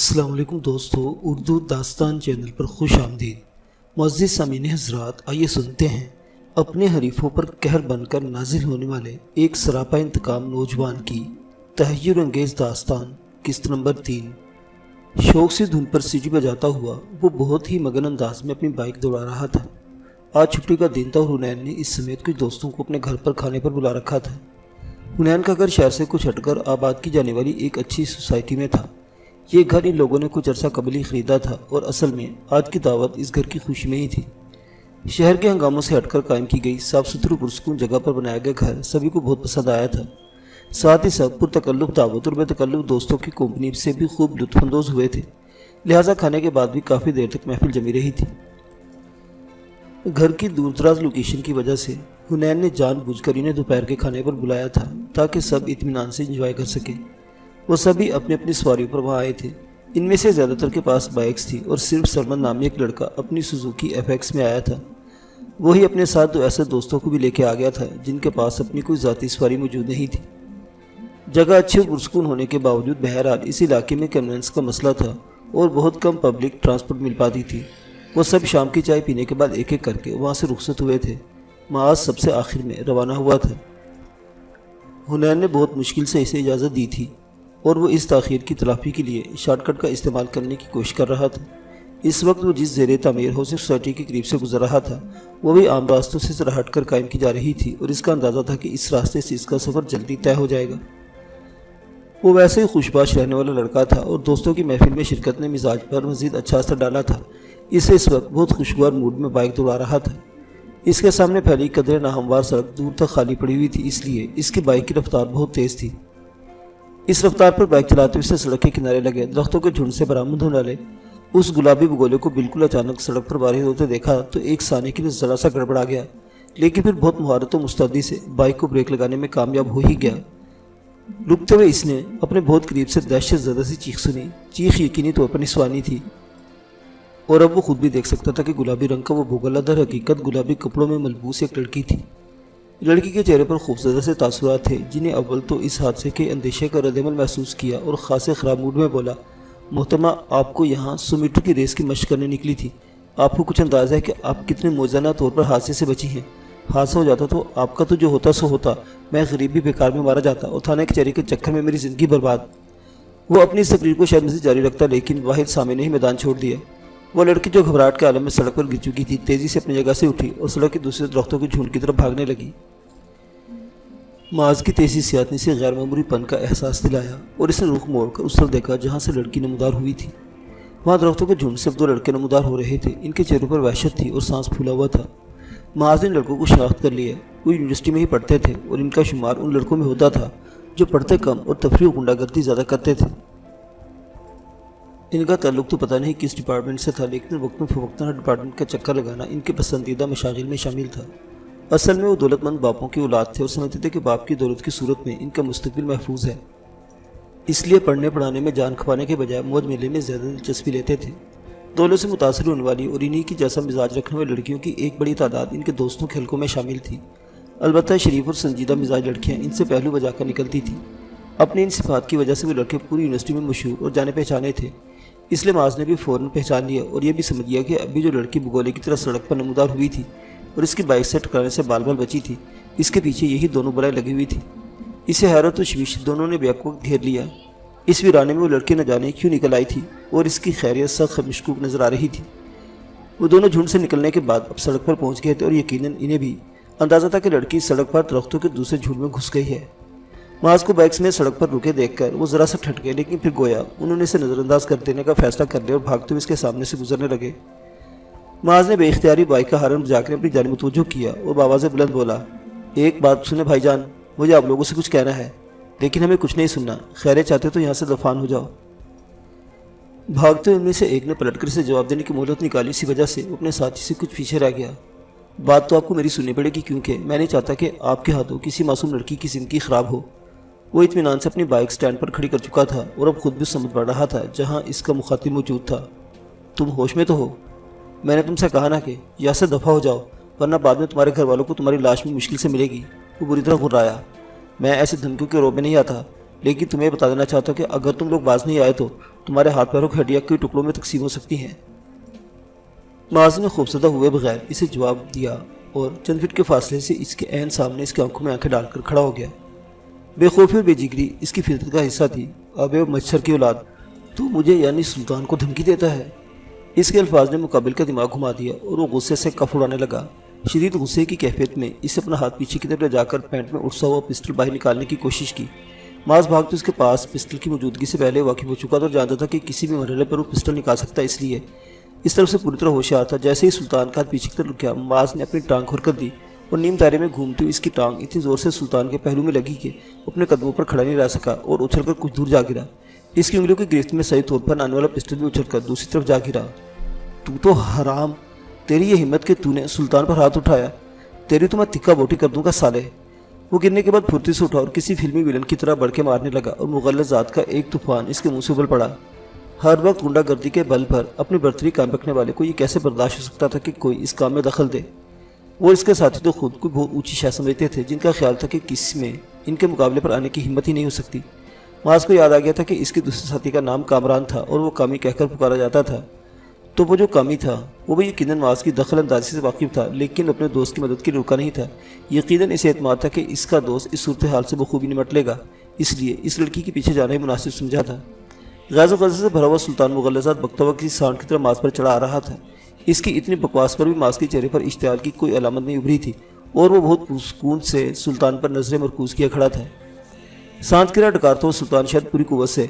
السلام علیکم دوستو، اردو داستان چینل پر خوش آمدید۔ معزز سامعین حضرات، آئیے سنتے ہیں اپنے حریفوں پر قہر بن کر نازل ہونے والے ایک سراپا انتقام نوجوان کی تحیر انگیز داستان قسط نمبر 3۔ شوق سے دھن پر سیٹی بجاتا ہوا وہ بہت ہی مگن انداز میں اپنی بائک دوڑا رہا تھا۔ آج چھٹی کا دن تھا اور حنین نے اس سمیت کچھ دوستوں کو اپنے گھر پر کھانے پر بلا رکھا تھا۔ حنین کا گھر شہر سے کچھ ہٹ کر آباد کی جانے والی ایک اچھی سوسائٹی میں تھا۔ یہ گھر ان لوگوں نے کچھ عرصہ قبل ہی خریدا تھا اور اصل میں آج کی دعوت اس گھر کی خوشی میں ہی تھی۔ شہر کے ہنگاموں سے ہٹ کر قائم کی گئی صاف ستھری پرسکون جگہ پر بنایا گیا گھر سبھی کو بہت پسند آیا تھا۔ ساتھ ہی سب پرتکلف دعوت اور بے تکلف دوستوں کی کمپنی سے بھی خوب لطف اندوز ہوئے تھے، لہٰذا کھانے کے بعد بھی کافی دیر تک محفل جمی رہی تھی۔ گھر کی دور دراز لوکیشن کی وجہ سے حنین نے جان بوجھ کر انہیں دوپہر کے کھانے پر بلایا تھا تاکہ سب اطمینان سے انجوائے کر سکیں۔ وہ سبھی اپنی اپنی سواریوں پر وہاں آئے تھے۔ ان میں سے زیادہ تر کے پاس بائکس تھی اور صرف سرمد نامی ایک لڑکا اپنی سوزوکی ایف ایکس میں آیا تھا۔ وہی اپنے ساتھ دو ایسے دوستوں کو بھی لے کے آ گیا تھا جن کے پاس اپنی کوئی ذاتی سواری موجود نہیں تھی۔ جگہ اچھی اور پرسکون ہونے کے باوجود بہرحال اس علاقے میں کنوینس کا مسئلہ تھا اور بہت کم پبلک ٹرانسپورٹ مل پاتی تھی۔ وہ سب شام کی چائے پینے کے بعد ایک ایک کر کے وہاں سے رخصت ہوئے تھے۔ معاذ سب سے آخر میں روانہ ہوا تھا۔ حنین نے بہت مشکل سے اسے اجازت دی تھی اور وہ اس تاخیر کی تلافی کے لیے شارٹ کٹ کا استعمال کرنے کی کوشش کر رہا تھا۔ اس وقت وہ جس زیر تعمیر ہاؤسنگ سوسائٹی کے قریب سے گزر رہا تھا وہ بھی عام راستوں سے ذرا ہٹ کر قائم کی جا رہی تھی اور اس کا اندازہ تھا کہ اس راستے سے اس کا سفر جلدی طے ہو جائے گا۔ وہ ویسے ہی خوش باش رہنے والا لڑکا تھا اور دوستوں کی محفل میں شرکت نے مزاج پر مزید اچھا اثر ڈالا تھا، اسے اس وقت بہت خوشگوار موڈ میں بائک دوڑا رہا تھا۔ اس کے سامنے پھیلی قدرے ناہموار سڑک دور تک خالی پڑی ہوئی تھی، اس لیے اس کی بائک کی رفتار بہت تیز تھی۔ اس رفتار پر بائک چلاتے ہوئے سڑک کے کنارے لگے درختوں کے جھنڈ سے برآمد ہونے والے اس گلابی بگولے کو بالکل اچانک سڑک پر بارش ہوتے دیکھا تو ایک ثانیے کے لیے ذرا سا گڑبڑا گیا، لیکن پھر بہت مہارت و مستعدی سے بائک کو بریک لگانے میں کامیاب ہو ہی گیا۔ رکتے ہوئے اس نے اپنے بہت قریب سے دہشت زدہ سی چیخ سنی۔ چیخ یقینی طور پر نسوانی تھی اور اب وہ خود بھی دیکھ سکتا تھا کہ گلابی رنگ کا وہ بھوگلا در حقیقت گلابی کپڑوں میں ملبوس ایک لڑکی تھی۔ لڑکی کے چہرے پر خوفزدہ سے تاثرات تھے جنہیں اول تو اس حادثے کے اندیشے کا ردعمل محسوس کیا اور خاصے خراب موڈ میں بولا، محترمہ آپ کو یہاں 100 میٹر کی ریس کی مشق کرنے نکلی تھی، آپ کو کچھ اندازہ ہے کہ آپ کتنے موزانہ طور پر حادثے سے بچی ہیں؟ حادثہ ہو جاتا تو آپ کا تو جو ہوتا سو ہوتا، میں غریبی بیکار میں مارا جاتا اور تھانے کچہری کے چکر میں میری زندگی برباد۔ وہ اپنی اس تقریر کو شاید مزید جاری رکھتا لیکن واحد سامع نے ہی میدان چھوڑ دیا۔ وہ لڑکی جو گھبراہٹ کے عالم میں سڑک پر گر چکی تھی تیزی سے اپنی جگہ سے اٹھی اور سڑک کے دوسرے درختوں کے جھنڈ کی طرف بھاگنے لگی۔ معاذ کی تیزی سیاحت نے اسے غیر معمولی پن کا احساس دلایا اور اس نے رخ موڑ کر اس طرف دیکھا جہاں سے لڑکی نمودار ہوئی تھی۔ وہاں درختوں کے جھنڈ سے 2 لڑکے نمودار ہو رہے تھے، ان کے چہروں پر وحشت تھی اور سانس پھولا ہوا تھا۔ معاذ نے لڑکوں کو شناخت کر لیا، وہ یونیورسٹی میں ہی پڑھتے تھے اور ان کا شمار ان لڑکوں میں ہوتا تھا جو پڑھتے کم اور تفریح و غنڈہ گردی زیادہ کرتے تھے۔ ان کا تعلق تو پتہ نہیں کس ڈپارٹمنٹ سے تھا، لیکن وقتاً فوقتاً ہر ڈپارٹمنٹ کا چکر لگانا ان کے پسندیدہ مشاغل میں شامل تھا۔ اصل میں وہ دولت مند باپوں کی اولاد تھے اور سمجھتے تھے کہ باپ کی دولت کی صورت میں ان کا مستقبل محفوظ ہے، اس لیے پڑھنے پڑھانے میں جان کھپانے کے بجائے موج میلے میں زیادہ دلچسپی لیتے تھے۔ دولت سے متاثر ہونے والی اور انہی کی جیسا مزاج رکھنے والی لڑکیوں کی ایک بڑی تعداد ان کے دوستوں کے حلقوں میں شامل تھی۔ البتہ شریف اور سنجیدہ مزاج لڑکیاں ان سے پہلو بجا کر نکلتی تھیں۔ اپنی ان صفات کی وجہ سے وہ لڑکے پوری یونیورسٹی میں مشہور اور جانے پہچانے تھے، اس لیے معاذ نے بھی فوراً پہچان لیا اور یہ بھی سمجھ لیا کہ ابھی جو لڑکی بگولے کی طرح سڑک پر نمودار ہوئی تھی اور اس کی بائک سے ٹکرانے سے بال بال بچی تھی، اس کے پیچھے یہی دونوں بلائیں لگی ہوئی تھی۔ اسے حیرت و تشویش دونوں نے بیک وقت گھیر لیا۔ اس ویرانے میں وہ لڑکی نہ جانے کیوں نکل آئی تھی اور اس کی خیریت سخت مشکوک نظر آ رہی تھی۔ وہ دونوں جھنڈ سے نکلنے کے بعد اب سڑک پر پہنچ گئے تھے اور یقیناً انہیں بھی اندازہ تھا کہ لڑکی سڑک پر درختوں کے دوسرے جھنڈ میں گھس گئی ہے۔ معاذ کو بائکس میں سڑک پر رکے دیکھ کر وہ ذرا سا ٹھٹ گئے، لیکن پھر گویا انہوں نے اسے نظر انداز کر دینے کا فیصلہ کر لیا اور بھاگتے ہوئے اس کے سامنے سے گزرنے لگے۔ معاذ نے بے اختیاری بائک کا ہارن بجا کر اپنی جانب متوجہ کیا اور بآواز بلند بولا، ایک بات سنیں بھائی جان، مجھے آپ لوگوں سے کچھ کہنا ہے لیکن ہمیں کچھ نہیں سننا، خیرے چاہتے تو یہاں سے دفان ہو جاؤ۔ بھاگتے ہوئے ان میں سے ایک نے پلٹ کر اسے جواب دینے کی مہلت نکالی، اسی وجہ سے وہ اپنے ساتھی سے کچھ پیچھے رہ گیا۔ بات تو آپ کو میری سننی پڑے گی کیونکہ میں نہیں چاہتا کہ آپ کے ہاتھوں کسی معصوم لڑکی کی زندگی خراب ہو۔ وہ اطمینان سے اپنی بائک سٹینڈ پر کھڑی کر چکا تھا اور اب خود بھی سمجھ پڑ رہا تھا جہاں اس کا مخاطب موجود تھا۔ تم ہوش میں تو ہو؟ میں نے تم سے کہا نا کہ یہاں سے دفع ہو جاؤ ورنہ بعد میں تمہارے گھر والوں کو تمہاری لاش میں مشکل سے ملے گی۔ وہ بری طرح غرایا۔ میں ایسے دھمکیوں کے روب میں نہیں آتا، لیکن تمہیں بتا دینا چاہتا ہوں کہ اگر تم لوگ باز نہیں آئے تو تمہارے ہاتھ پیروں کی ہڈیاں کئی ٹکڑوں میں تقسیم ہو سکتی ہیں۔ معاذ نے خوفزدہ ہوئے بغیر اسے جواب دیا اور چند فٹ کے فاصلے سے اس کے عین سامنے اس کی آنکھوں میں آنکھیں ڈال کر کھڑا ہو گیا۔ بے خوفی اور بے جگری اس کی فطرت کا حصہ تھی۔ ابے مچھر کی اولاد، تو مجھے یعنی سلطان کو دھمکی دیتا ہے؟ اس کے الفاظ نے مقابل کا دماغ گھما دیا اور وہ غصے سے کف اڑانے لگا۔ شدید غصے کی کیفیت میں اسے اپنا ہاتھ پیچھے کی طرف لے جا کر پینٹ میں اٹھتا ہوا پسٹل باہر نکالنے کی کوشش کی۔ معاذ بھاگتے اس کے پاس پسٹل کی موجودگی سے پہلے واقف ہو چکا تھا اور جانتا تھا کہ کسی بھی مرحلے پر وہ پسٹل نکال سکتا ہے، اس لیے اس طرف سے پوری طرح ہوشیار تھا۔ جیسے ہی سلطان کا ہاتھ پیچھے کی طرف رکیا، معاذ نے اپنی ٹانگ حرکت دی اور نیم دائرے میں گھومتی ہوئی اس کی ٹانگ اتنی زور سے سلطان کے پہلو میں لگی کہ اپنے قدموں پر کھڑا نہیں رہ سکا اور اچھل کر کچھ دور جا گرا۔ اس کی انگلیوں کی گرفت میں صحیح طور پر آنے والا پسٹل بھی اچھل کر دوسری طرف جا گرا۔ تو حرام، تیری یہ ہمت کہ تو نے سلطان پر ہاتھ اٹھایا، تیری تو میں تکا بوٹی کر دوں گا سالے۔ وہ گرنے کے بعد پھرتی سے اٹھا اور کسی فلمی ویلن کی طرح بڑھ کے مارنے لگا اور مغلظ ذات کا ایک طوفان اس کے منہ سے ابل پڑا۔ ہر وقت غنڈہ گردی کے بل پر اپنی برتری کام رکھنے والے کو یہ کیسے برداشت ہو سکتا تھا کہ کوئی اس کام میں دخل دے؟ وہ اس کے ساتھی تو خود کو بہت اونچی شے سمجھتے تھے، جن کا خیال تھا کہ کسی میں ان کے مقابلے پر آنے کی ہمت ہی نہیں ہو سکتی۔ معاذ کو یاد آ گیا تھا کہ اس کے دوسرے ساتھی کا نام کامران تھا اور وہ کامی کہہ کر پکارا جاتا تھا۔ تو وہ جو کامی تھا وہ بھی یقیناً معاذ کی دخل اندازی سے واقف تھا، لیکن اپنے دوست کی مدد کے لیے رکا نہیں تھا۔ یقیناً اسے اعتماد تھا کہ اس کا دوست اس صورتحال سے بخوبی نمٹ لے گا، اس لیے اس لڑکی کے پیچھے جانا ہی مناسب سمجھا تھا۔ غیظ و غضب سے بھرا ہوا سلطان مغلظات بکتا ہوا کسی سانڈ کی طرح معاذ پر چڑھا آ رہا تھا۔ اس کی اتنی بکواس پر بھی معاذ کے چہرے پر اشتعال کی کوئی علامت نہیں ابھری تھی اور وہ بہت پرسکون سے سلطان پر نظریں مرکوز کیا کھڑا تھا۔ سانت کی راہ ڈکارتا ہوا سلطان شاید پوری قوت سے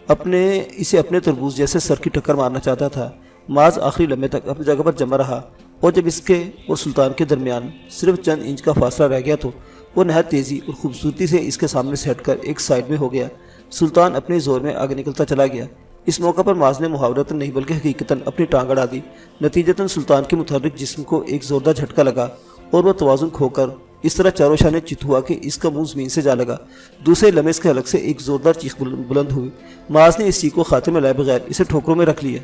اسے اپنے تربوز جیسے سر کی ٹکر مارنا چاہتا تھا۔ معاذ آخری لمحے تک اپنی جگہ پر جمع رہا اور جب اس کے اور سلطان کے درمیان صرف چند انچ کا فاصلہ رہ گیا تو وہ نہایت تیزی اور خوبصورتی سے اس کے سامنے سے ہٹ کر ایک سائیڈ میں ہو گیا۔ سلطان اپنے زور میں آگے نکلتا چلا گیا۔ اس موقع پر معاذ نے محاورتاً نہیں بلکہ حقیقتاً اپنی ٹانگ اڑا دی۔ نتیجتاً سلطان کے متحرک جسم کو ایک زوردار جھٹکا لگا اور وہ توازن کھو کر اس طرح چاروں شانے چت ہوا کہ اس کا منہ زمین سے جا لگا۔ دوسرے لمحے اس کے حلق سے ایک زوردار چیخ بلند ہوئی۔ معاذ نے اس چیخ کو خاتے میں لائے بغیر اسے ٹھوکروں میں رکھ لیا۔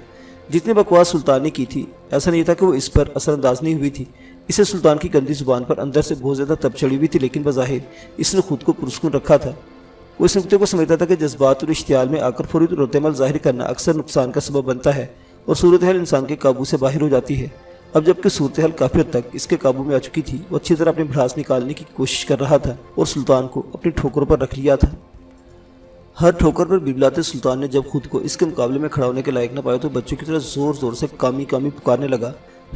جتنی بکواس سلطان نے کی تھی، ایسا نہیں تھا کہ وہ اس پر اثر انداز نہیں ہوئی تھی۔ اسے سلطان کی گندی زبان پر اندر سے بہت زیادہ تب چڑھی ہوئی تھی، لیکن بظاہر اس نے خود کو پرسکون رکھا تھا۔ وہ اس نقطے کو سمجھتا تھا کہ جذبات اور اشتعال میں آ کر فوری رد عمل ظاہر کرنا اکثر نقصان کا سبب بنتا ہے اور صورتحال انسان کے قابو سے باہر ہو جاتی ہے۔ اب جبکہ صورتحال کافی حد تک اس کے قابو میں آ چکی تھی، وہ اچھی طرح اپنی بھڑاس نکالنے کی کوشش کر رہا تھا اور سلطان کو اپنی ٹھوکروں پر رکھ لیا تھا۔ ہر ٹھوکر پر بلبلاتے سلطان نے جب خود کو اس کے مقابلے میں کھڑا ہونے کے لائق نہ پایا تو بچوں کی طرح زور زور سے کامی کامی پکارنے لگا۔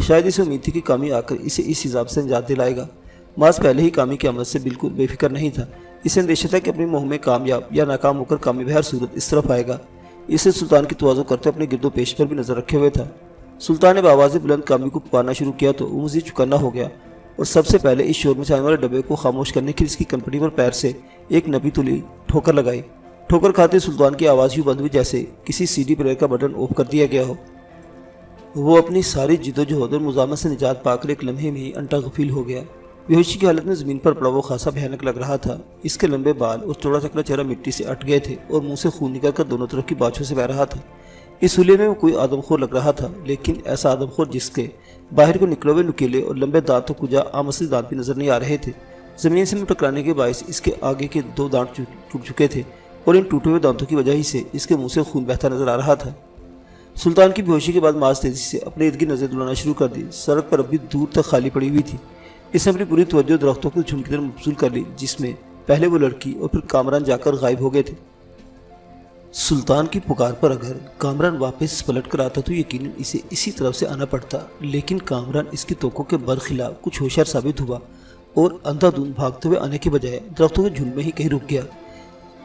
شاید اسے امید تھی کہ کامی آ کر اسے اس حساب سے نجات دلائے گا۔ معاذ پہلے ہی کامی کی آمد سے بالکل بے فکر نہیں تھا۔ اسے اندیشہ تھا کہ اپنی مہم میں کامیاب یا ناکام ہو کر کامی بہر صورت اس طرف آئے گا۔ اسے سلطان کی تواضع کرتے اپنے گرد و پیش پر بھی نظر رکھے ہوئے تھا۔ سلطان نے بآواز بلند کامی کو پکارنا شروع کیا تو وہ مزید چوکنا ہو گیا اور سب سے پہلے اس شور مچانے والے ڈبے کو خاموش کرنے کے لیے اس کی کمپنی پر پیر سے ایک نبی تلی ٹھوکر لگائی۔ ٹھوکر کھاتے سلطان کی آواز یوں بند ہوئی جیسے کسی سی ڈی پلیئر کا بٹن آف کر دیا گیا ہو۔ وہ اپنی ساری جد و جہد اور مزاحمت سے نجات پا کر ایک لمحے میں ہی انٹا غفیل ہو گیا۔ بے ہوشی کی حالت میں زمین پر پڑا وہ خاصا بھیانک لگ رہا تھا۔ اس کے لمبے بال اور چوڑا چکلا چہرہ مٹی سے اٹ گئے تھے اور منہ سے خون نکل کر دونوں طرف کی باچھوں سے بہہ رہا تھا۔ اس حلیے میں وہ کوئی آدم خور لگ رہا تھا، لیکن ایسا آدم خور جس کے باہر کو نکلے ہوئے نکیلے اور لمبے دانت تو کجا عام اصلی دانت بھی نظر نہیں آ رہے تھے۔ زمین سے ٹکرانے کے باعث اس کے آگے کے 2 دانت ٹوٹ چکے تھے اور ان ٹوٹے ہوئے دانتوں کی وجہ ہی سے اس کے منہ سے خون بہتا نظر آ رہا تھا۔ سلطان کی بے ہوشی کے بعد معاذ تیزی سے اپنے ارد گرد نظر دوڑانا شروع کر دی۔ سڑک پر اب بھی دور تک خالی پڑی ہوئی تھی۔ اس نے اپنی پوری توجہ درختوں کے جھنڈ کی طرف مبذول کر لی، جس میں پہلے وہ لڑکی اور پھر کامران جا کر غائب ہو گئے تھے۔ سلطان کی پکار پر اگر کامران واپس پلٹ کر آتا تو یقیناً اسے اسی طرف سے آنا پڑتا، لیکن کامران اس کی توقع کے برخلاف کچھ ہوشیار ثابت ہوا اور اندھا دھند بھاگتے ہوئے آنے کے بجائے درختوں کے جھنڈ میں ہی کہیں رک گیا۔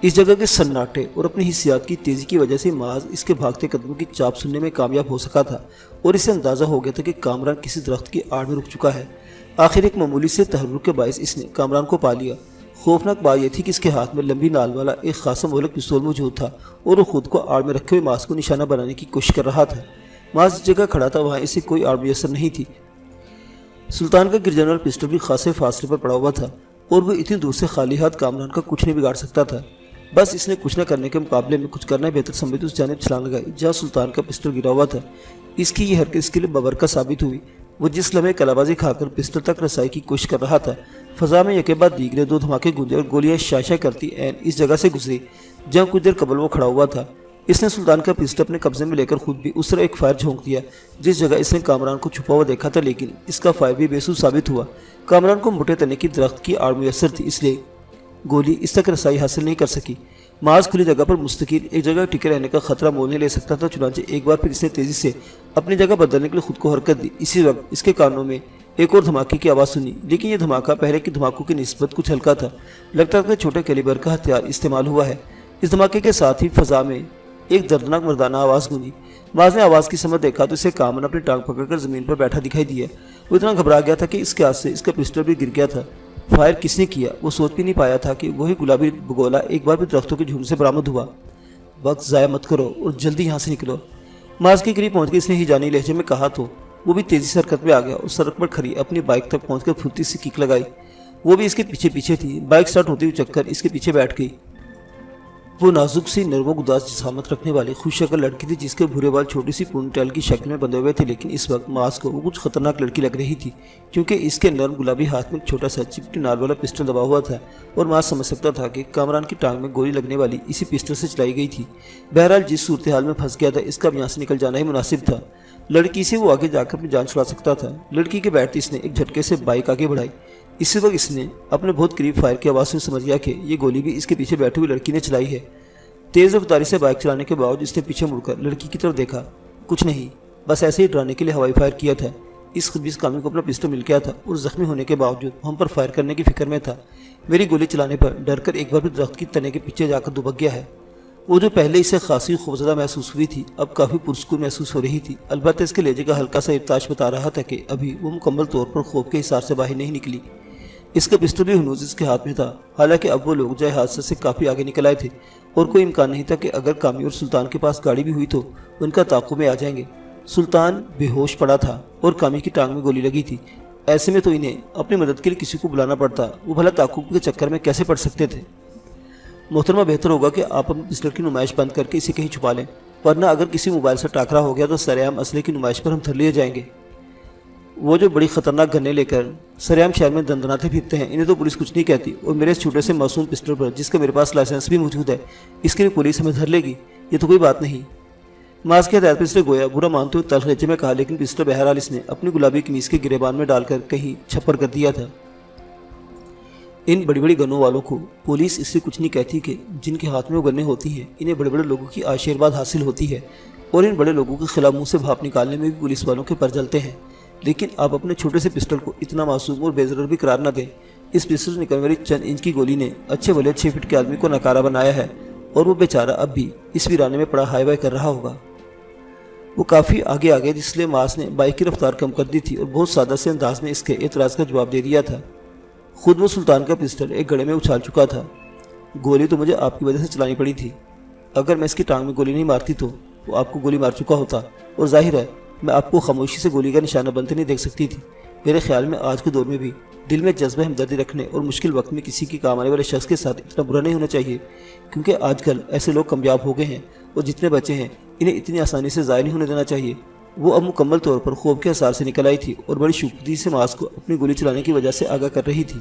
اس جگہ کے سناٹے اور اپنی حسیات کی تیزی کی وجہ سے معاذ اس کے بھاگتے قدموں کی چاپ سننے میں کامیاب ہو سکا تھا اور اسے اندازہ ہو گیا تھا کہ کامران کسی درخت کی آڑ میں رک چکا ہے۔ آخر ایک معمولی سے تحرک کے باعث اس نے کامران کو پا لیا۔ خوفناک بات یہ تھی کہ اس کے ہاتھ میں لمبی نال والا ایک خاصا مہلک پستول موجود تھا اور وہ خود کو آڑ میں رکھے ہوئے معاذ کو نشانہ بنانے کی کوشش کر رہا تھا۔ معاذ جس جگہ کھڑا تھا وہاں اسے کوئی آڑ میسر نہیں تھی۔ سلطان کا گرجانے والا پسٹل بھی خاصے فاصلے پر پڑا ہوا تھا اور وہ اتنی دور سے خالی ہاتھ کامران کا کچھ نہیں بگاڑ سکتا تھا۔ بس اس نے کچھ نہ کرنے کے مقابلے میں کچھ کرنا بہتر سمجھتے اس جانب چھلانگ لگائی جہاں سلطان کا پسٹل گرا ہوا تھا۔ اس کی یہ حرکت اس کے لیے بابرکت ثابت ہوئی۔ وہ جس لمحے کلابازی کھا کر پسٹل تک رسائی کی کوشش کر رہا تھا، فضا میں یکے بعد دیگرے دو دھماکے گونجے اور گولیاں شاشہ کرتی عین اس جگہ سے گزری جہاں کچھ دیر قبل وہ کھڑا ہوا تھا۔ اس نے سلطان کا پسٹل اپنے قبضے میں لے کر خود بھی اس طرح ایک فائر جھونک دیا جس جگہ اس نے کامران کو چھپا ہوا دیکھا تھا، لیکن اس کا فائر بھی بے سود ثابت ہوا۔ کامران کو موٹے تنے کی درخت کی آڑ میسر تھی، اس لیے گولی اس تک رسائی حاصل نہیں کر سکی۔ معاذ کھلی جگہ پر مستقل ایک جگہ ٹکے رہنے کا خطرہ مول نہیں لے سکتا تھا، چنانچہ ایک بار پھر اس نے تیزی سے اپنی جگہ بدلنے کے لیے خود کو حرکت دی۔ اسی وقت اس کے کانوں میں ایک اور دھماکے کی آواز سنی، لیکن یہ دھماکہ پہلے کے دھماکوں کی نسبت کچھ ہلکا تھا، لگتا تھا کہ چھوٹے کیلیبر کا ہتھیار استعمال ہوا ہے۔ اس دھماکے کے ساتھ ہی فضا میں ایک دردناک مردانہ آواز گونجی۔ معاذ نے آواز کی سمت دیکھا تو اسے کامران اپنی ٹانگ پکڑ کر زمین پر بیٹھا دکھائی دیا۔ وہ اتنا گھبرا گیا تھا کہ اس کے ہاتھ سے اس کا پسٹل بھی گر گیا تھا۔ فائر کس نے کیا وہ سوچ بھی نہیں پایا تھا کہ وہی گلابی بگولا ایک بار بھی درختوں کے جھنڈ سے برآمد ہوا۔ وقت ضائع مت کرو اور جلدی یہاں سے نکلو، معاذ کے قریب پہنچ کے اس نے ہی جانی لہجے میں کہا تو وہ بھی تیزی سے حرکت میں آ گیا اور سڑک پر کھڑی اپنی بائک تک پہنچ کر پھرتی سے کک لگائی۔ وہ بھی اس کے پیچھے پیچھے تھی۔ بائک سٹارٹ ہوتی ہوئی چکر اس کے پیچھے بیٹھ گئی۔ وہ نازک سی نرم و گداز جسامت رکھنے والی خوش شکل لڑکی تھی جس کے بھورے بال چھوٹی سی پونی ٹیل کی شکل میں بندھے ہوئے تھے، لیکن اس وقت معاذ کو وہ کچھ خطرناک لڑکی لگ رہی تھی کیونکہ اس کے نرم گلابی ہاتھ میں ایک چھوٹا سا چپٹی نال والا پسٹل دبا ہوا تھا اور معاذ سمجھ سکتا تھا کہ کامران کی ٹانگ میں گولی لگنے والی اسی پسٹل سے چلائی گئی تھی۔ بہرحال جس صورتحال میں پھنس گیا تھا اس کا اب یہاں سے نکل جانا ہی مناسب تھا۔ لڑکی سے وہ آگے جا کر اپنی جان چھڑا سکتا تھا۔ لڑکی کے بیٹھتے اس نے ایک جھٹکے سے بائک آگے بڑھائی۔ اسی وقت اس نے اپنے بہت قریب فائر کی آواز سے سمجھ گیا کہ یہ گولی بھی اس کے پیچھے بیٹھی ہوئی لڑکی نے چلائی ہے۔ تیز رفتاری سے بائک چلانے کے باوجود اس نے پیچھے مڑ کر لڑکی کی طرف دیکھا، کچھ نہیں، بس ایسے ہی ڈرانے کے لیے ہوائی فائر کیا تھا۔ اس خبیث کامی کو اپنا پسٹل مل گیا تھا اور زخمی ہونے کے باوجود ہم پر فائر کرنے کی فکر میں تھا۔ میری گولی چلانے پر ڈر کر ایک بار بھی درخت کی تنے کے پیچھے جا کر دبک گیا ہے۔ وہ جو پہلے اسے خاصی خوفزدہ محسوس ہوئی تھی اب کافی پرسکون محسوس ہو رہی تھی، البتہ اس کے لہجے کا ہلکا سا ارتعاش بتا رہا تھا کہ ابھی وہ مکمل طور پر خوف کے حصار سے باہر نہیں نکلی۔ اس کا پسٹل بھی ہنوز اس کے ہاتھ میں تھا، حالانکہ اب وہ لوگ جائے حادثے سے کافی آگے نکل آئے تھے اور کوئی امکان نہیں تھا کہ اگر کامی اور سلطان کے پاس گاڑی بھی ہوئی تو ان کا تعاقب میں آ جائیں گے۔ سلطان بے ہوش پڑا تھا اور کامی کی ٹانگ میں گولی لگی تھی، ایسے میں تو انہیں اپنی مدد کے لیے کسی کو بلانا پڑتا، وہ بھلا تعاقب کے چکر میں کیسے پڑ سکتے تھے؟ محترمہ بہتر ہوگا کہ آپ اپنے پسٹل کی نمائش بند کر کے اسے کہیں چھپا لیں، ورنہ اگر کسی موبائل سے ٹاکرا ہو گیا تو سرعام اسلحے کی نمائش پر ہم تھر لیے جائیں گے۔ وہ جو بڑی خطرناک گنے لے کر سرعام شہر میں دندناتے پھرتے ہیں انہیں تو پولیس کچھ نہیں کہتی، اور میرے اس چھوٹے سے معصوم پسٹل پر جس کا میرے پاس لائسنس بھی موجود ہے اس کے لیے پولیس ہمیں دھر لے گی، یہ تو کوئی بات نہیں۔ معاذ کے ہدایت پر اس نے گویا برا مانتے ہوئے تلخ لہجے میں کہا، لیکن پسٹل بہرحال اس نے اپنی گلابی قمیض کے گریبان میں ڈال کر کہیں چھپر کر دیا تھا۔ ان بڑی بڑی گنوں والوں کو پولیس اس سے کچھ نہیں کہتی کہ جن کے ہاتھ میں وہ گنیں ہوتی ہیں انہیں بڑے بڑے لوگوں کی آشیرواد حاصل ہوتی ہے، اور ان بڑے لوگوں کے خلاف منہ سے بھاپ نکالنے میں بھی پولیس والوں کے پر جلتے ہیں۔ لیکن آپ اپنے چھوٹے سے پسٹل کو اتنا معصوم اور بے ضرر بھی قرار نہ دیں۔ اس پسٹل سے نکلنے والی چند انچ کی گولی نے اچھے بھلے 6 فٹ کے آدمی کو ناکارہ بنایا ہے، اور وہ بیچارہ اب بھی اس ویرانے میں پڑا ہائی وائی کر رہا ہوگا۔ وہ کافی آگے آ گئے، جس لیے معاذ نے بائک کی رفتار کم کر دی تھی اور بہت سادہ سے انداز میں اس کے اعتراض کا جواب دے دیا تھا۔ خود وہ سلطان کا پسٹل ایک گڑھے میں اچھال چکا تھا۔ گولی تو مجھے آپ کی وجہ سے چلانی پڑی تھی، اگر میں اس کی ٹانگ میں گولی نہیں مارتی تو وہ آپ کو گولی مار چکا ہوتا، اور ظاہر ہے میں آپ کو خاموشی سے گولی کا نشانہ بنتے نہیں دیکھ سکتی تھی۔ میرے خیال میں آج کے دور میں بھی دل میں جذبہ ہمدردی رکھنے اور مشکل وقت میں کسی کی کام آنے والے شخص کے ساتھ اتنا برا نہیں ہونا چاہیے، کیونکہ آج کل ایسے لوگ کامیاب ہو گئے ہیں اور جتنے بچے ہیں انہیں اتنی آسانی سے ضائع نہیں ہونے دینا چاہیے۔ وہ اب مکمل طور پر خوف کے اثار سے نکل آئی تھی اور بڑی شکریہ سے معاذ کو اپنی گولی چلانے کی وجہ سے آگاہ کر رہی تھی۔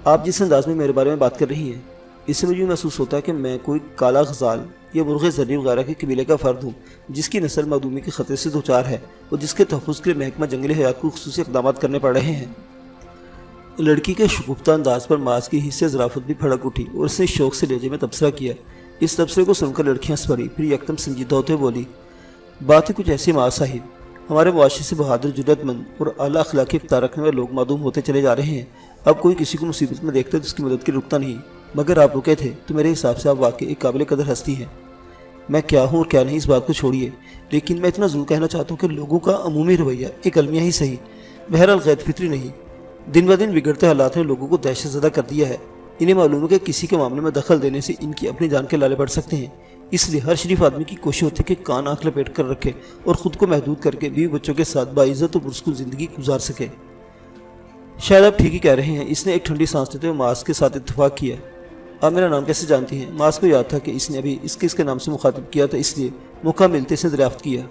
آپ جس انداز میں میرے بارے میں بات کر رہی ہیں اس سے مجھے محسوس ہوتا ہے کہ میں کوئی کالا غزال یا مرغ زری وغیرہ کے قبیلے کا فرد ہوں جس کی نسل معدومی کے خطرے سے دوچار ہے اور جس کے تحفظ کے لیے محکمہ جنگلی حیات کو خصوصی اقدامات کرنے پڑ رہے ہیں۔ لڑکی کے شگفتہ انداز پر معاذ کی حصے ظرافت بھی پھڑک اٹھی اور اس نے شوق سے لہجے میں تبصرہ کیا۔ اس تبصرے کو سن کر لڑکی ہنس پڑی، پھر یکدم سنجیدہ ہوتے بولی، بات ہی کچھ ایسی معاذ صاحب، ہمارے معاشرے سے بہادر، جرأت مند اور اعلیٰ اخلاقی اقدار رکھنے والے لوگ معدوم ہوتے چلے جا رہے ہیں۔ اب کوئی کسی کو مصیبت میں دیکھتا ہے تو اس کی مدد کے لیے رکتا نہیں، مگر آپ رکے تھے تو میرے حساب سے آپ واقعی ایک قابل قدر ہستی ہیں۔ میں کیا ہوں اور کیا نہیں اس بات کو چھوڑیے، لیکن میں اتنا ضرور کہنا چاہتا ہوں کہ لوگوں کا عمومی رویہ ایک المیہ ہی صحیح، بہرحال غیر فطری نہیں۔ دن بہ دن بگڑتے حالات نے لوگوں کو دہشت زدہ کر دیا ہے۔ انہیں معلوم ہے کہ کسی کے معاملے میں دخل دینے سے ان کی اپنی جان کے لالے پڑ سکتے ہیں، اس لیے ہر شریف آدمی کی کوشش ہوتی ہے کہ کان آنکھ لپیٹ کر رکھے اور خود کو محدود کر کے بیوی بچوں کے ساتھ باعزت و پرسکون زندگی گزار سکے۔ شاید آپ ٹھیک ہی کہہ رہے ہیں، اس نے ایک ٹھنڈی سانس لیتے ہوئے معاذ کے ساتھ اتفاق کیا۔ آپ میرا نام کیسے جانتی ہیں؟ معاذ کو یاد تھا کہ اس نے ابھی اس کے نام سے مخاطب کیا تھا، اس لیے موقع ملتے سے دریافت کیا۔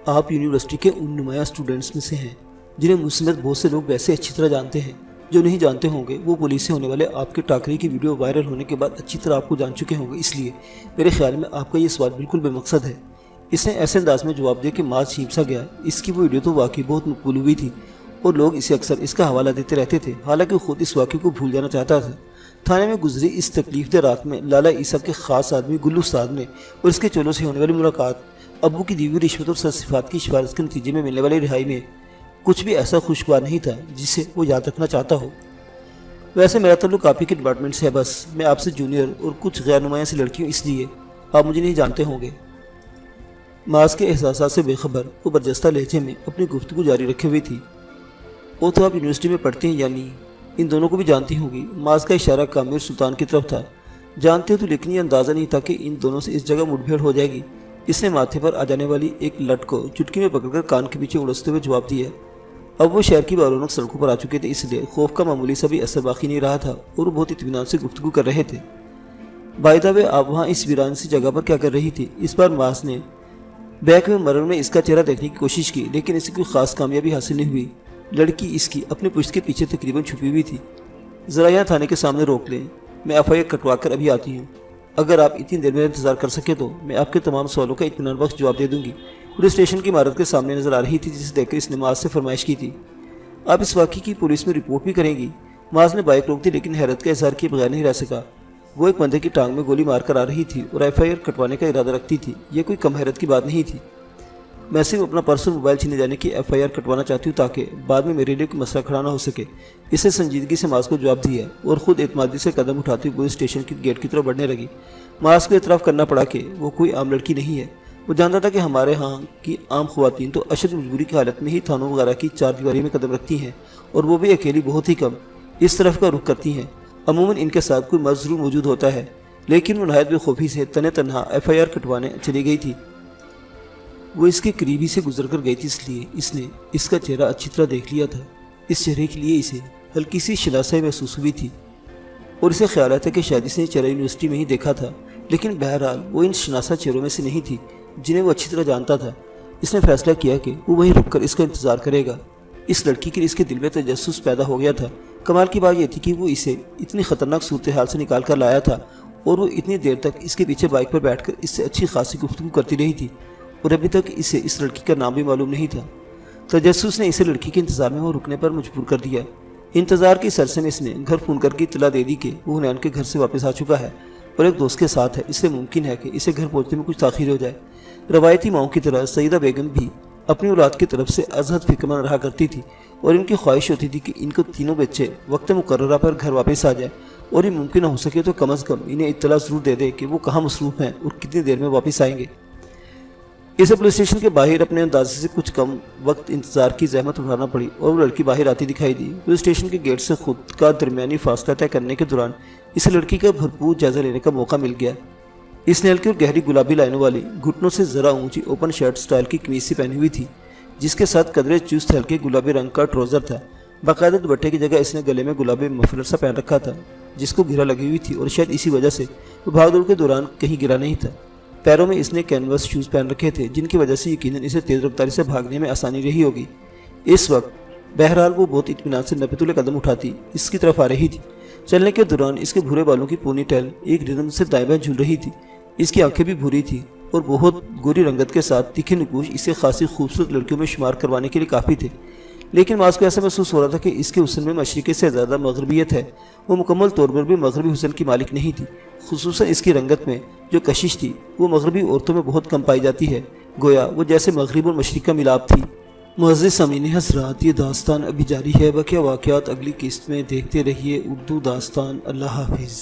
آپ یونیورسٹی کے ان نمایاں اسٹوڈنٹس میں سے ہیں جنہیں مجھ سمیت بہت سے لوگ ویسے اچھی طرح جانتے ہیں۔ جو نہیں جانتے ہوں گے وہ پولیس سے ہونے والے آپ کے ٹاکرے کی ویڈیو وائرل ہونے کے بعد اچھی طرح آپ کو جان چکے ہوں گے، اس لیے میرے خیال میں آپ کا یہ سوال بالکل بے مقصد ہے۔ اس نے ایسے انداز میں جواب دیا کہ ماس چھینپ سا گیا۔ اس کی وہ ویڈیو تو واقعی بہت مقبول ہوئی تھی اور لوگ اسے اکثر اس کا حوالہ دیتے رہتے تھے، حالانکہ خود اس واقعے کو بھول جانا چاہتا تھا۔ تھانے میں گزری اس تکلیف دہ رات میں لالا عیسیٰ کے خاص آدمی گلو استاد نے اور اس کے چولوں سے ہونے والی ملاقات، ابو کی دی ہوئی رشوت اور صفات کی سفارش کے نتیجے میں ملنے والی رہائی میں کچھ بھی ایسا خوشگوار نہیں تھا جسے وہ یاد رکھنا چاہتا ہو۔ ویسے میرا تعلق آپ ہی کے ڈپارٹمنٹ سے ہے، بس میں آپ سے جونیئر اور کچھ غیر نمایاں سی لڑکی ہوں، اس لیے آپ مجھے نہیں جانتے ہوں گے۔ ماس کے احساسات سے بے خبر وہ برجستہ لہجے میں اپنی گفتگو جاری رکھے ہوئی تھی۔ وہ تو آپ یونیورسٹی میں پڑھتے ہیں، یعنی ان دونوں کو بھی جانتی ہوں گی۔ ماس کا اشارہ کامر سلطان کی طرف تھا۔ جانتے تو لیکن یہ اندازہ نہیں تھا کہ ان دونوں سے اس جگہ مٹ بھیڑ ہو جائے گی۔ اس نے ماتھے پر آ جانے والی ایک لٹ کو چٹکی میں پکڑ کر کان کے پیچھے اڑستے ہوئے جواب دیا۔ اب وہ شہر کی بارونق سڑکوں پر آ چکے تھے، اس لیے خوف کا معمولی سا بھی اثر باقی نہیں رہا تھا اور وہ بہت اطمینان سے گفتگو کر رہے تھے۔ بائی دا وے، آپ وہاں اس ویران سی جگہ پر کیا کر رہی تھی؟ اس بار ماس نے بیک میں مرر میں اس کا چہرہ دیکھنے کی کوشش کی، لیکن اسے کوئی خاص کامیابی حاصل نہیں ہوئی۔ لڑکی اس کی اپنے پشت کے پیچھے تقریباً چھپی ہوئی تھی۔ ذرا یہاں تھانے کے سامنے روک لیں، میں FIR کٹوا کر ابھی آتی ہوں۔ اگر آپ اتنی دیر میں انتظار کر سکے تو میں آپ کے تمام سوالوں کا اطمینان بخش جواب دے دوں گی۔ پولیس اسٹیشن کی عمارت کے سامنے نظر آ رہی تھی، جسے دیکھ کر اس نے ماس سے فرمائش کی تھی۔ آپ اس واقعے کی پولیس میں رپورٹ بھی کریں گی؟ ماس نے بائک روک دی، لیکن حیرت کا اظہار کیے بغیر نہیں رہ سکا۔ وہ ایک بندے کی ٹانگ میں گولی مار کر آ رہی تھی اور FIR کٹوانے کا ارادہ رکھتی تھی۔ یہ کوئی کم حیرت کی بات نہیں تھی۔ میں صرف اپنا پرس اور موبائل چھینے جانے کی FIR کٹوانا چاہتی ہوں تاکہ بعد میں میرے لیے کوئی مسئلہ کھڑا نہ ہو سکے۔ اسے سنجیدگی سے ماس کو جواب دیا اور خود اعتمادی سے قدم اٹھاتی ہوئی پولیس اسٹیشن کے گیٹ کی طرف بڑھنے لگی۔ ماس کو اعتراف کرنا پڑا کہ وہ کوئی عام لڑکی نہیں ہے۔ وہ جانتا تھا کہ ہمارے ہاں کی عام خواتین تو اشد مجبوری کی حالت میں ہی تھانوں وغیرہ کی چار دیواری میں قدم رکھتی ہیں، اور وہ بھی اکیلی بہت ہی کم اس طرف کا رخ کرتی ہیں۔ عموماً ان کے ساتھ کوئی مرد ضرور موجود ہوتا ہے، لیکن وہ نہایت بے خوفی سے تنہا FIR کٹوانے چلی گئی تھی۔ وہ اس کے قریب ہی سے گزر کر گئی تھی، اس لیے اس نے اس کا چہرہ اچھی طرح دیکھ لیا تھا۔ اس چہرے کے لیے اسے ہلکی سی شناسائی محسوس ہوئی تھی اور اسے خیال آیا تھا کہ شاید اس نے چہرہ یونیورسٹی میں ہی دیکھا تھا، لیکن بہرحال وہ ان شناسا چہروں میں سے نہیں تھی جنہیں وہ اچھی طرح جانتا تھا۔ اس نے فیصلہ کیا کہ وہ وہیں رک کر اس کا انتظار کرے گا۔ اس لڑکی کے لیے اس کے دل میں تجسس پیدا ہو گیا تھا۔ کمال کی بات یہ تھی کہ وہ اسے اتنی خطرناک صورتحال سے نکال کر لایا تھا اور وہ اتنی دیر تک اس کے پیچھے بائک پر بیٹھ کر اس سے اچھی خاصی گفتگو کرتی رہی تھی، اور ابھی تک اسے اس لڑکی کا نام بھی معلوم نہیں تھا۔ تجسس نے اسے لڑکی کے انتظار میں وہ رکنے پر مجبور کر دیا۔ انتظار کے سلسلے میں اس نے گھر فون کر کے اطلاع دے دی کہ وہ حنان کے گھر سے واپس آ چکا ہے اور ایک دوست کے ساتھ ہے، اس لیے ممکن ہے کہ اسے گھر پہنچنے میں کچھ تاخیر ہو جائے۔ روایتی ماؤں کی طرح سیدہ بیگم بھی اپنی اولاد کی طرف سے ازحد فکر مند رہا کرتی تھی، اور ان کی خواہش ہوتی تھی کہ ان کو تینوں بچے وقت مقررہ پر گھر واپس آ جائے، اور یہ ممکن نہ ہو سکے تو کم از کم انہیں اطلاع ضرور دے دے کہ وہ کہاں مصروف ہیں اور کتنی دیر میں واپس آئیں گے۔ اسے پولیس اسٹیشن کے باہر اپنے اندازے سے کچھ کم وقت انتظار کی زحمت اٹھانا پڑی اور وہ لڑکی باہر آتی دکھائی دی۔ پولیس اسٹیشن کے گیٹ سے خود کا درمیانی فاصلہ طے کرنے کے دوران اسے لڑکی کا بھرپور جائزہ لینے کا موقع مل گیا۔ اس نے ہلکی اور گہری گلابی لائنوں والی گھٹنوں سے ذرا اونچی اوپن شرٹ سٹائل کی قمیض سی پہنی ہوئی تھی، جس کے ساتھ قدرے چست ہلکے گلابی رنگ کا ٹراؤزر تھا۔ باقاعدہ دوپٹے کی جگہ اس نے گلے میں گلابی مفلر سا پہن رکھا تھا، جس کو گھرا لگی ہوئی تھی، اور شاید اسی وجہ سے وہ بھاگ دوڑ کے دوران کہیں گرا نہیں تھا۔ پیروں میں اس نے کینوس شوز پہن رکھے تھے، جن کی وجہ سے یقیناً اسے تیز رفتاری سے بھاگنے میں آسانی رہی ہوگی۔ اس وقت بہرحال وہ بہت اطمینان سے نپے تلے قدم اٹھاتی اس کی طرف آ رہی تھی۔ چلنے کے دوران اس کے بھورے بالوں کی پونی ٹیل ایک ردم سے دائیں بائیں جھول رہی تھی۔ اس کی آنکھیں بھی بھوری تھیں اور بہت گوری رنگت کے ساتھ تیکھے نقوش اسے خاصی خوبصورت لڑکیوں میں شمار کروانے کے لیے کافی تھے، لیکن ماس کو ایسا محسوس ہو رہا تھا کہ اس کے حسن میں مشرقی سے زیادہ مغربیت ہے۔ وہ مکمل طور پر بھی مغربی حسن کی مالک نہیں تھی، خصوصاً اس کی رنگت میں جو کشش تھی وہ مغربی عورتوں میں بہت کم پائی جاتی ہے، گویا وہ جیسے مغرب اور مشرق کا ملاپ تھی۔ معزز سامعین حضرات، یہ داستان ابھی جاری ہے، بقیہ واقعات اگلی قسط میں دیکھتے رہیے۔ اردو داستان۔ اللہ حافظ۔